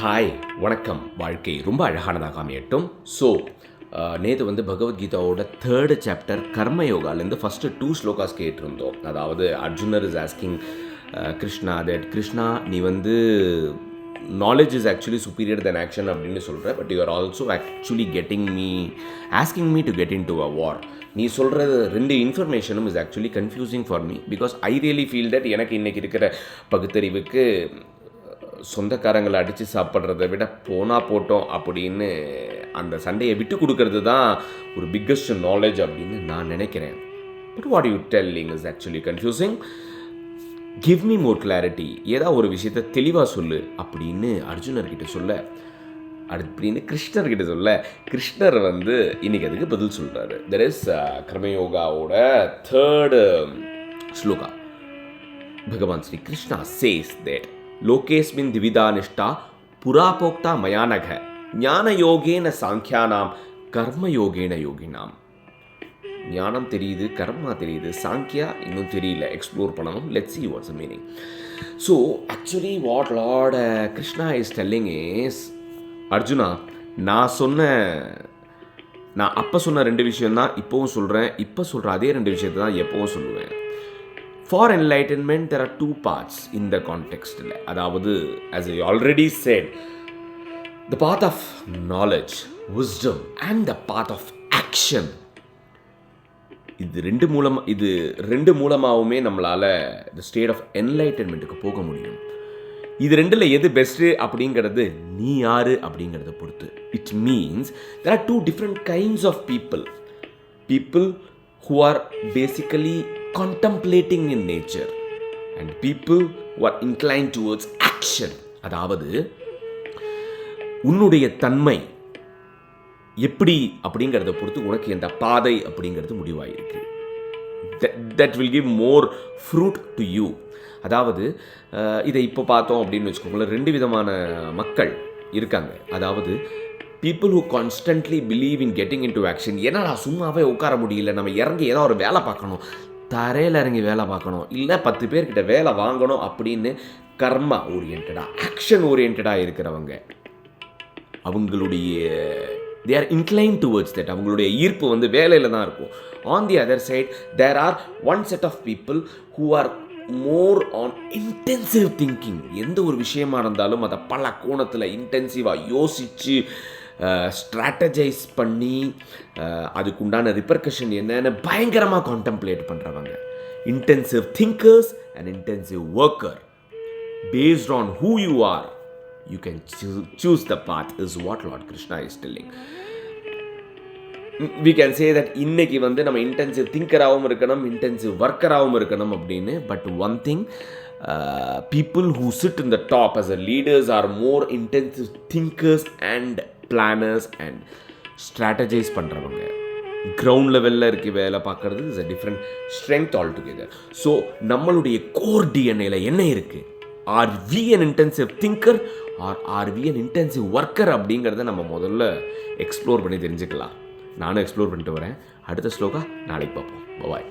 Hi, வணக்கம். வாழ்க்கை ரொம்ப அழகானதாக அமையட்டும். ஸோ நேற்று பகவத்கீதாவோட 3rd சாப்டர் கர்மயோகாலேருந்து ஃபஸ்ட்டு 2 ஸ்லோகாஸ் கேட்டிருந்தோம். அதாவது அர்ஜுனர் is asking Krishna that Krishna நீ knowledge is actually superior than action அப்படின்னு சொல்கிற, but you are also actually asking me to get into a war. நீ சொல்கிறது 2 இன்ஃபர்மேஷனும் is actually confusing for me because I really feel that எனக்கு இன்றைக்கி இருக்கிற பகுத்தறிவுக்கு சொந்தக்காரங்களை அடித்து சாப்பிட்றத விட போனால் போட்டோம் அப்படின்னு அந்த சண்டையை விட்டு கொடுக்கறது தான் ஒரு பிக்கஸ்ட் நாலேஜ் அப்படின்னு நான் நினைக்கிறேன். But what you telling is actually confusing. Give me more clarity. ஏதாவது ஒரு விஷயத்தை தெளிவாக சொல்லு அப்படின்னு அர்ஜுனர்கிட்ட சொல்ல, அப்படின்னு கிருஷ்ணர்கிட்ட சொல்ல, கிருஷ்ணர் இன்னைக்கு அதுக்கு பதில் சொல்கிறாரு. தெர் இஸ் கர்மயோகாவோட 3rd shloka. Bhagavan Sri Krishna says that லோகேஸ்மின் திவிதா நிஷ்டா புராபோக்தா மயானக ஞான யோகேன சாங்கியானாம் கர்மயோகேன யோகினாம். ஞானம் தெரியுது, கர்மா தெரியுது, சாங்கியா இன்னும் தெரியல, எக்ஸ்ப்ளோர் பண்ணணும். Let's see what's the meaning. So actually what Lord Krishna is telling is, Arjuna நான் அப்போ சொன்ன 2 விஷயம்தான் இப்போவும் சொல்கிறேன், இப்போ சொல்கிற அதே 2 விஷயத்தை தான் எப்போவும் சொல்லுவேன். For enlightenment, there are 2 parts in the context. அதாவது, as I already said, the path of knowledge, wisdom and the path of action. இது ரெண்டு மூலமாகவுமே நம்மளால் the state of enlightenmentக்கு போக முடியும். இது 2ல் எது பெஸ்ட்டு அப்படிங்கிறது நீ யாரு அப்படிங்கிறத பொறுத்து. It means there are 2 different kinds of people who are basically contemplating in nature and people who are inclined towards action. அதாவது உன்னுடைய தன்மை எப்படி அப்படிங்கிறத பொறுத்து உனக்கு எந்த பாதை அப்படிங்கிறது முடிவாயிருக்கு. that will give more fruit to you. அதாவது இதை இப்போ பார்த்தோம் அப்படின்னு வச்சுக்கோங்களேன், 2 விதமான மக்கள் இருக்காங்க. அதாவது people who constantly believe in getting into action. ஏன்னா நான் சும்மாவே உட்கார முடியல, நம்ம இறங்கி ஏதாவது ஒரு வேலை பார்க்கணும், தரையில் இறங்கி வேலை பார்க்கணும், இல்லை 10 பேர்கிட்ட வேலை வாங்கணும் அப்படின்னு கர்மா ஓரியன்டாக, ஆக்ஷன் ஓரியன்டாக இருக்கிறவங்க, அவங்களுடைய they are inclined towards that. அவங்களுடைய ஈர்ப்பு வேலையில் தான் இருக்கும். On the other side, there are one set of people who are more on intensive thinking. எந்த ஒரு விஷயமா இருந்தாலும் அதை பல கோணத்தில் இன்டென்சிவாக யோசித்து ஸ்ட்ராட்டஜைஸ் பண்ணி அதுக்குண்டான ரிப்பர்கஷன் என்னன்னு பயங்கரமாக கான்டெம்ப்ளேட் பண்ணுறவங்க. Intensive thinkers and intensive worker. Based on who you are, you can choose the path is what Lord Krishna is telling. We can say that இன்னைக்கு நம்ம இன்டென்சிவ் திங்கராகவும் இருக்கணும், இன்டென்சிவ் ஒர்க்கராகவும் இருக்கணும் அப்படின்னு. But one thing, people who sit in the top as a leaders are more intensive thinkers and planners and strategize பண்ணுறவங்க. Ground லெவலில் இருக்க வேலை பார்க்குறது is a different strength altogether. So நம்மளுடைய கோர் டிஎன்ஏல என்ன இருக்குது? Are we an intensive thinker or are we an intensive worker அப்படிங்கிறத நம்ம முதல்ல எக்ஸ்ப்ளோர் பண்ணி தெரிஞ்சுக்கலாம். நானும் எக்ஸ்ப்ளோர் பண்ணிட்டு வரேன். அடுத்த ஸ்லோகா நாளைக்கு பார்ப்போம். பாய்.